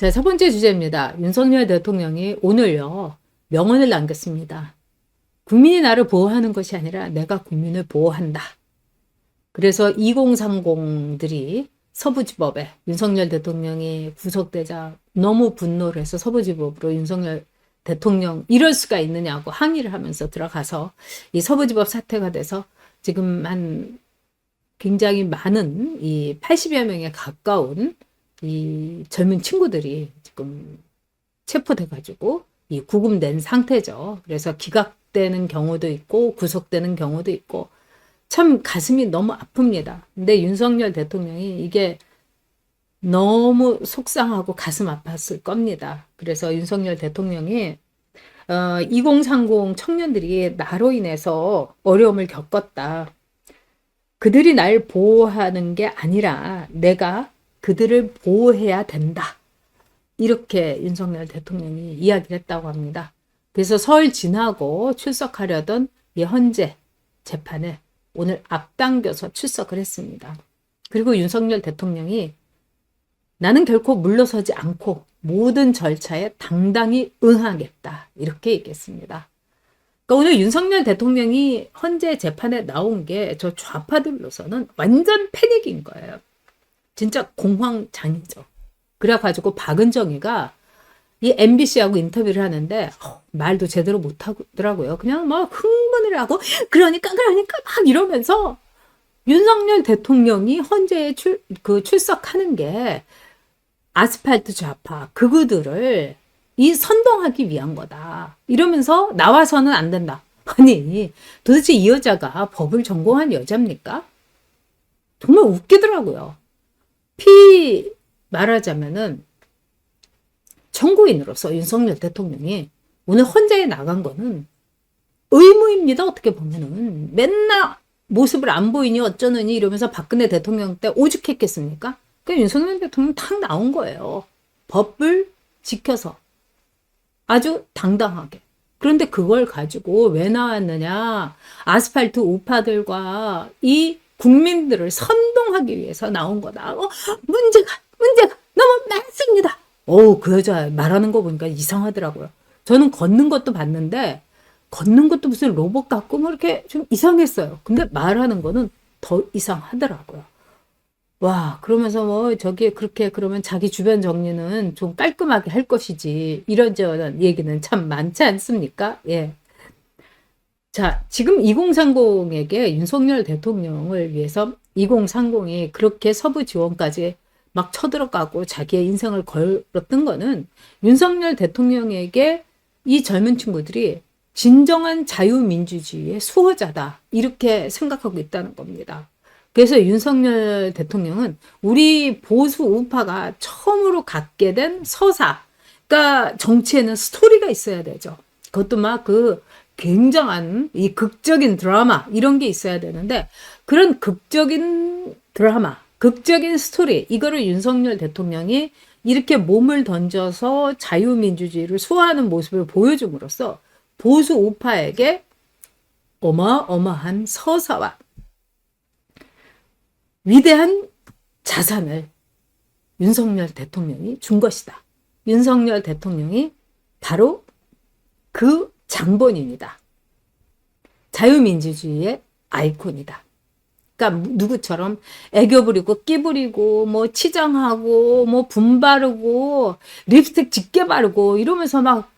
자, 첫 번째 주제입니다. 윤석열 대통령이 오늘요, 명언을 남겼습니다. 국민이 나를 보호하는 것이 아니라 내가 국민을 보호한다. 그래서 2030들이 서부지법에 윤석열 대통령이 구속되자 너무 분노를 해서 서부지법으로 윤석열 대통령 이럴 수가 있느냐고 항의를 하면서 들어가서 이 서부지법 사태가 돼서 지금 한 굉장히 많은 이 80여 명에 가까운 이 젊은 친구들이 지금 체포돼가지고 이 구금된 상태죠. 그래서 기각되는 경우도 있고 구속되는 경우도 있고 참 가슴이 너무 아픕니다. 근데 윤석열 대통령이 이게 너무 속상하고 가슴 아팠을 겁니다. 그래서 윤석열 대통령이 2030 청년들이 나로 인해서 어려움을 겪었다. 그들이 날 보호하는 게 아니라 내가 그들을 보호해야 된다. 이렇게 윤석열 대통령이 이야기를 했다고 합니다. 그래서 설 지나고 출석하려던 이 헌재 재판에 오늘 앞당겨서 출석을 했습니다. 그리고 윤석열 대통령이 나는 결코 물러서지 않고 모든 절차에 당당히 응하겠다. 이렇게 얘기했습니다. 그러니까 오늘 윤석열 대통령이 헌재 재판에 나온 게 저 좌파들로서는 완전 패닉인 거예요. 진짜 공황장애죠. 그래가지고 박은정이가 이 MBC하고 인터뷰를 하는데 말도 제대로 못하더라고요. 그냥 막 흥분을 하고 그러니까 막 이러면서 윤석열 대통령이 헌재에 출석하는 게 아스팔트 좌파 극우들을 이 선동하기 위한 거다. 이러면서 나와서는 안 된다. 아니 도대체 이 여자가 법을 전공한 여자입니까? 정말 웃기더라고요. 말하자면은 청구인으로서 윤석열 대통령이 오늘 헌재에 나간 거는 의무입니다. 어떻게 보면은 맨날 모습을 안 보이니 어쩌느니 이러면서 박근혜 대통령 때 오죽했겠습니까? 그러니까 윤석열 대통령 탁 나온 거예요. 법을 지켜서 아주 당당하게. 그런데 그걸 가지고 왜 나왔느냐? 아스팔트 우파들과 이 국민들을 선동하기 위해서 나온 거다. 문제가 너무 많습니다. 그 여자 말하는 거 보니까 이상하더라고요. 저는 걷는 것도 봤는데 걷는 것도 무슨 로봇 같고 뭐 이렇게 좀 이상했어요. 근데 말하는 거는 더 이상하더라고요. 와, 그러면서 뭐 저기 그렇게 그러면 자기 주변 정리는 좀 깔끔하게 할 것이지 이런저런 얘기는 참 많지 않습니까? 예. 자, 지금 2030에게 윤석열 대통령을 위해서 2030이 그렇게 서부 지원까지 막 쳐들어가고 자기의 인생을 걸었던 거는 윤석열 대통령에게 이 젊은 친구들이 진정한 자유민주주의의 수호자다. 이렇게 생각하고 있다는 겁니다. 그래서 윤석열 대통령은 우리 보수 우파가 처음으로 갖게 된 서사, 그러니까 정치에는 스토리가 있어야 되죠. 그것도 막 굉장한 이 극적인 드라마 이런 게 있어야 되는데 그런 극적인 드라마, 극적인 스토리 이거를 윤석열 대통령이 이렇게 몸을 던져서 자유민주주의를 수호하는 모습을 보여줌으로써 보수 우파에게 어마어마한 서사와 위대한 자산을 윤석열 대통령이 준 것이다. 윤석열 대통령이 바로 그 장본인이다. 자유민주주의의 아이콘이다. 그러니까 누구처럼 애교 부리고 끼 부리고 뭐 치장하고 뭐 분바르고 립스틱 짙게 바르고 이러면서 막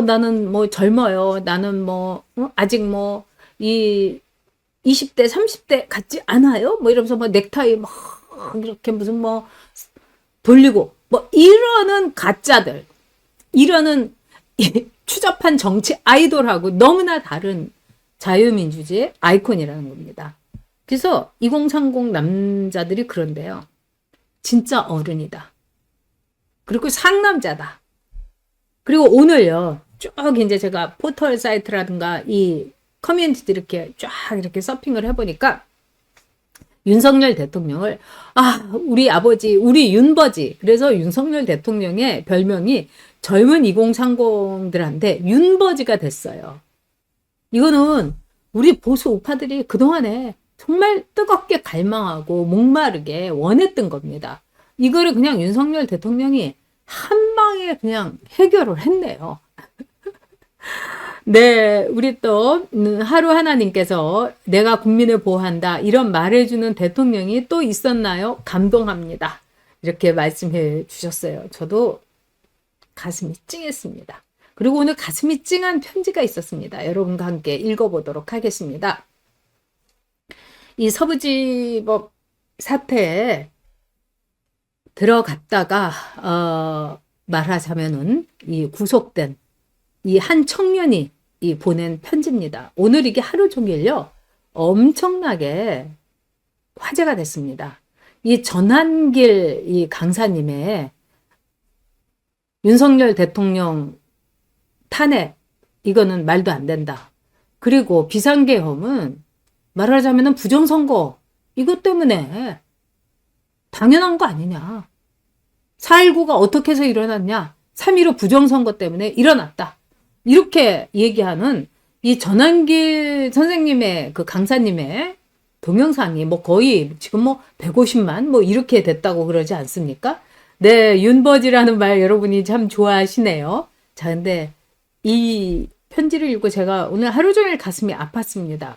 나는 뭐 젊어요. 나는 뭐 아직 뭐 이 20대 30대 같지 않아요? 뭐 이러면서 뭐 넥타이 막 이렇게 무슨 뭐 돌리고 뭐 이러는 가짜들 이러는 추잡한 정치 아이돌하고 너무나 다른 자유민주주의의 아이콘이라는 겁니다. 그래서 2030 남자들이 그런데요. 진짜 어른이다. 그리고 상남자다. 그리고 오늘요. 쭉 이제 제가 포털 사이트라든가 이 커뮤니티 이렇게 쫙 이렇게 서핑을 해보니까 윤석열 대통령을 우리 아버지 우리 윤버지 그래서 윤석열 대통령의 별명이 젊은 2030들한테 윤버지가 됐어요. 이거는 우리 보수 우파들이 그동안에 정말 뜨겁게 갈망하고 목마르게 원했던 겁니다. 이거를 그냥 윤석열 대통령이 한 번에 그냥 해결을 했네요. 네, 우리 또 하루 하나님께서 내가 국민을 보호한다 이런 말해주는 대통령이 또 있었나요? 감동합니다. 이렇게 말씀해 주셨어요. 저도 가슴이 찡했습니다. 그리고 오늘 가슴이 찡한 편지가 있었습니다. 여러분과 함께 읽어보도록 하겠습니다. 이 서부지법 사태에 들어갔다가 말하자면은 이 구속된 이 한 청년이 보낸 편지입니다. 오늘 이게 하루 종일요 엄청나게 화제가 됐습니다. 이 전한길 이 강사님의 윤석열 대통령 탄핵 이거는 말도 안 된다. 그리고 비상계엄은 말하자면 부정선거 이것 때문에 당연한 거 아니냐. 4.19가 어떻게 해서 일어났냐. 3.15 부정선거 때문에 일어났다. 이렇게 얘기하는 이 전한길 선생님의 그 강사님의 동영상이 뭐 거의 지금 뭐 150만 뭐 이렇게 됐다고 그러지 않습니까? 네, 윤버지라는 말 여러분이 참 좋아하시네요. 자, 근데 이 편지를 읽고 제가 오늘 하루 종일 가슴이 아팠습니다.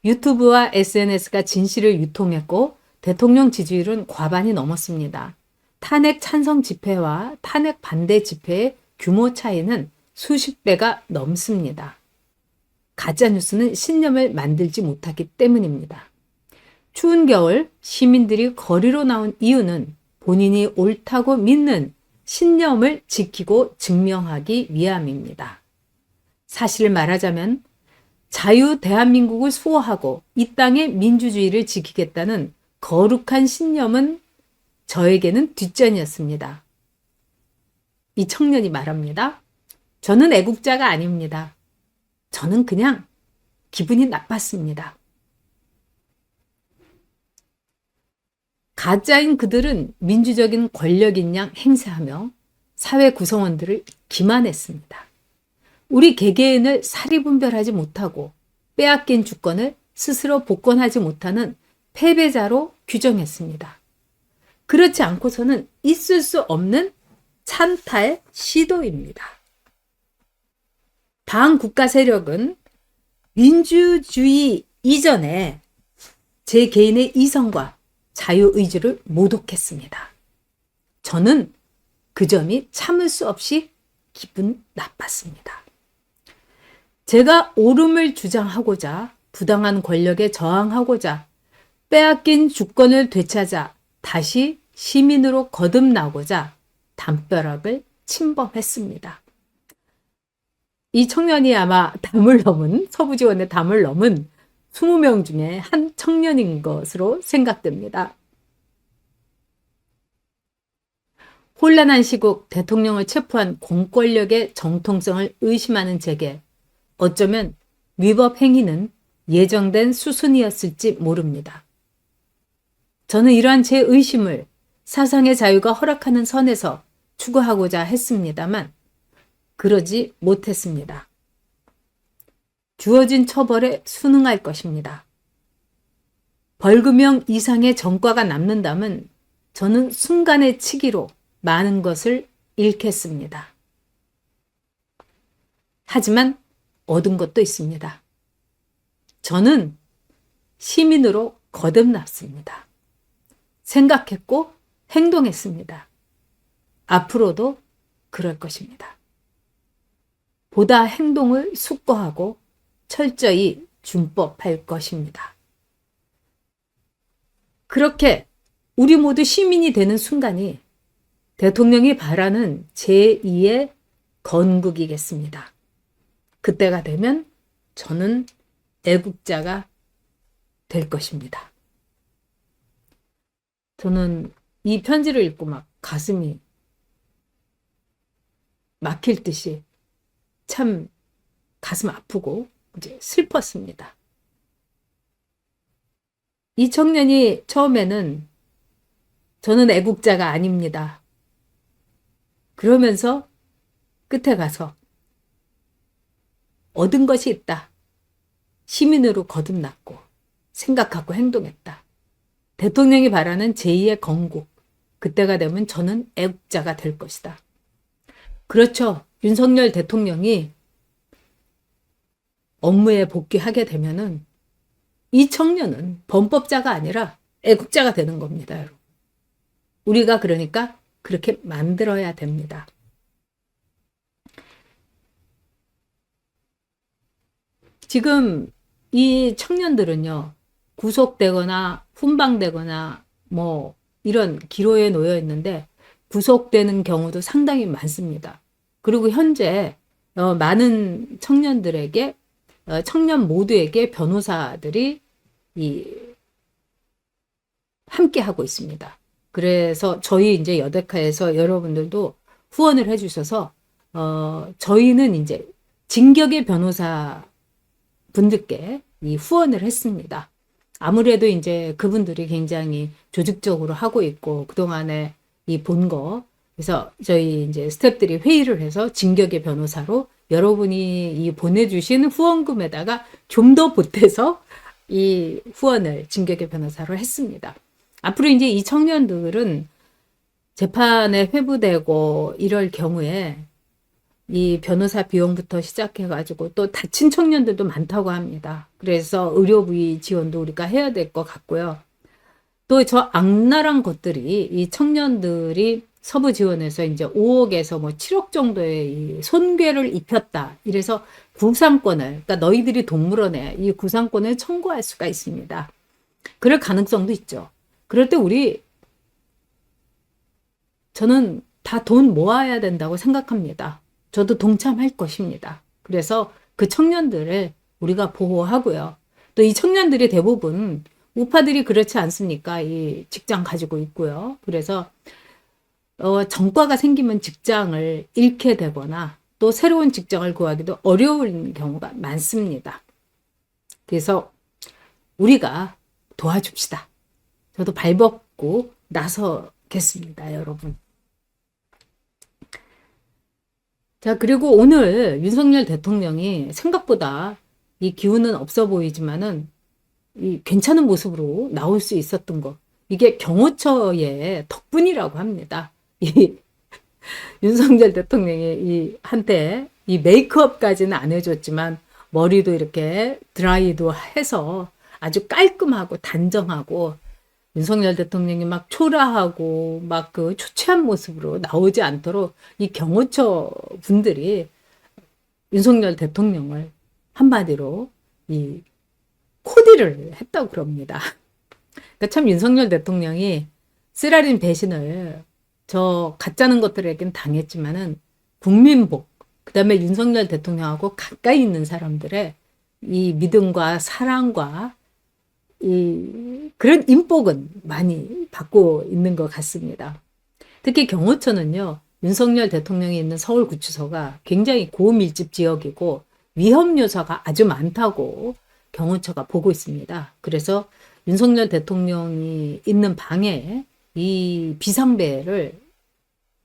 유튜브와 SNS가 진실을 유통했고 대통령 지지율은 과반이 넘었습니다. 탄핵 찬성 집회와 탄핵 반대 집회의 규모 차이는 수십 배가 넘습니다. 가짜뉴스는 신념을 만들지 못하기 때문입니다. 추운 겨울 시민들이 거리로 나온 이유는 본인이 옳다고 믿는 신념을 지키고 증명하기 위함입니다. 사실을 말하자면 자유 대한민국을 수호하고 이 땅의 민주주의를 지키겠다는 거룩한 신념은 저에게는 뒷전이었습니다. 이 청년이 말합니다. 저는 애국자가 아닙니다. 저는 그냥 기분이 나빴습니다. 가짜인 그들은 민주적인 권력인 양 행세하며 사회 구성원들을 기만했습니다. 우리 개개인을 사리분별하지 못하고 빼앗긴 주권을 스스로 복권하지 못하는 패배자로 규정했습니다. 그렇지 않고서는 있을 수 없는 찬탈 시도입니다. 반국가 세력은 민주주의 이전에 제 개인의 이성과 자유의지를 모독했습니다. 저는 그 점이 참을 수 없이 기분 나빴습니다. 제가 옳음을 주장하고자 부당한 권력에 저항하고자 빼앗긴 주권을 되찾아 다시 시민으로 거듭나고자 담벼락을 침범했습니다. 이 청년이 아마 담을 넘은 서부지원의 담을 넘은 20명 중에 한 청년인 것으로 생각됩니다. 혼란한 시국 대통령을 체포한 공권력의 정통성을 의심하는 제게 어쩌면 위법 행위는 예정된 수순이었을지 모릅니다. 저는 이러한 제 의심을 사상의 자유가 허락하는 선에서 추구하고자 했습니다만 그러지 못했습니다. 주어진 처벌에 순응할 것입니다. 벌금형 이상의 전과가 남는다면 저는 순간의 치기로 많은 것을 잃겠습니다. 하지만 얻은 것도 있습니다. 저는 시민으로 거듭났습니다. 생각했고 행동했습니다. 앞으로도 그럴 것입니다. 보다 행동을 숙고하고 철저히 준법할 것입니다. 그렇게 우리 모두 시민이 되는 순간이 대통령이 바라는 제2의 건국이겠습니다. 그때가 되면 저는 애국자가 될 것입니다. 저는 이 편지를 읽고 막 가슴이 막힐 듯이 참 가슴 아프고 이제 슬펐습니다. 이 청년이 처음에는 저는 애국자가 아닙니다. 그러면서 끝에 가서 얻은 것이 있다. 시민으로 거듭났고 생각하고 행동했다. 대통령이 바라는 제2의 건국. 그때가 되면 저는 애국자가 될 것이다. 그렇죠. 윤석열 대통령이 업무에 복귀하게 되면은 이 청년은 범법자가 아니라 애국자가 되는 겁니다, 여러분. 우리가 그러니까 그렇게 만들어야 됩니다. 지금 이 청년들은요, 구속되거나 훈방되거나 뭐 이런 기로에 놓여 있는데 구속되는 경우도 상당히 많습니다. 그리고 현재 많은 청년들에게 청년 모두에게 변호사들이 함께 하고 있습니다. 그래서 저희 이제 여데카에서 여러분들도 후원을 해주셔서 저희는 이제 진격의 변호사 분들께 이 후원을 했습니다. 아무래도 이제 그분들이 굉장히 조직적으로 하고 있고 그동안에 이 본 거, 그래서 저희 이제 스태프들이 회의를 해서 진격의 변호사로 여러분이 이 보내주신 후원금에다가 좀 더 보태서 이 후원을 진격의 변호사로 했습니다. 앞으로 이제 이 청년들은 재판에 회부되고 이럴 경우에 이 변호사 비용부터 시작해가지고 또 다친 청년들도 많다고 합니다. 그래서 의료비 지원도 우리가 해야 될 것 같고요. 또 저 악랄한 것들이 이 청년들이 서부 지원에서 이제 5억에서 뭐 7억 정도의 이 손괴를 입혔다. 이래서 구상권을, 그러니까 너희들이 돈 물어내 이 구상권을 청구할 수가 있습니다. 그럴 가능성도 있죠. 그럴 때 저는 다 돈 모아야 된다고 생각합니다. 저도 동참할 것입니다. 그래서 그 청년들을 우리가 보호하고요. 또 이 청년들이 대부분 우파들이 그렇지 않습니까? 이 직장 가지고 있고요. 그래서 전과가 생기면 직장을 잃게 되거나 또 새로운 직장을 구하기도 어려운 경우가 많습니다. 그래서 우리가 도와줍시다. 저도 발벗고 나서겠습니다, 여러분. 자, 그리고 오늘 윤석열 대통령이 생각보다 이 기운은 없어 보이지만은 이 괜찮은 모습으로 나올 수 있었던 거. 이게 경호처의 덕분이라고 합니다. 이 윤석열 대통령이 한테 이 메이크업까지는 안 해줬지만 머리도 이렇게 드라이도 해서 아주 깔끔하고 단정하고 윤석열 대통령이 막 초라하고 막 그 초췌한 모습으로 나오지 않도록 이 경호처 분들이 윤석열 대통령을 한마디로 이 코디를 했다고 그럽니다. 그러니까 참 윤석열 대통령이 쓰라린 배신을 저 가짜는 것들에겐 당했지만은 국민복, 그 다음에 윤석열 대통령하고 가까이 있는 사람들의 이 믿음과 사랑과 그런 인복은 많이 받고 있는 것 같습니다. 특히 경호처는요, 윤석열 대통령이 있는 서울구치소가 굉장히 고밀집 지역이고 위험 요소가 아주 많다고 경호처가 보고 있습니다. 그래서 윤석열 대통령이 있는 방에 이 비상벨을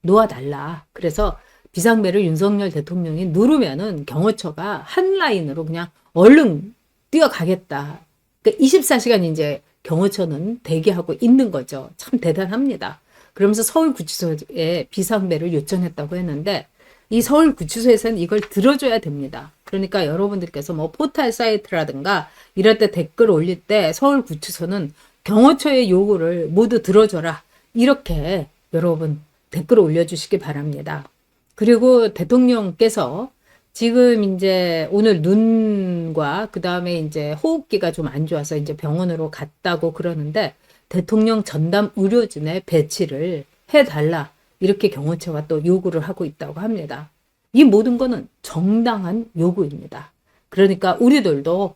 놓아달라. 그래서 비상벨을 윤석열 대통령이 누르면은 경호처가 한 라인으로 그냥 얼른 뛰어가겠다. 그러니까 24시간 이제 경호처는 대기하고 있는 거죠. 참 대단합니다. 그러면서 서울구치소에 비상벨을 요청했다고 했는데 이 서울구치소에서는 이걸 들어줘야 됩니다. 그러니까 여러분들께서 뭐 포털 사이트라든가 이럴 때 댓글 올릴 때 서울구치소는 경호처의 요구를 모두 들어줘라. 이렇게 여러분 댓글 올려주시기 바랍니다. 그리고 대통령께서 지금 이제 오늘 눈과 그 다음에 이제 호흡기가 좀 안 좋아서 이제 병원으로 갔다고 그러는데 대통령 전담 의료진의 배치를 해달라. 이렇게 경호처가 또 요구를 하고 있다고 합니다. 이 모든 거는 정당한 요구입니다. 그러니까 우리들도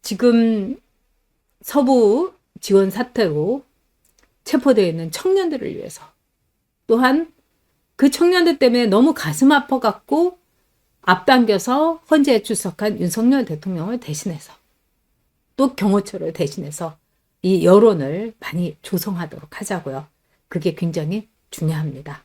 지금 서부 지원 사태로 체포되어 있는 청년들을 위해서 또한 그 청년들 때문에 너무 가슴 아파갖고 앞당겨서 헌재에 출석한 윤석열 대통령을 대신해서 또 경호처를 대신해서 이 여론을 많이 조성하도록 하자고요. 그게 굉장히 중요합니다.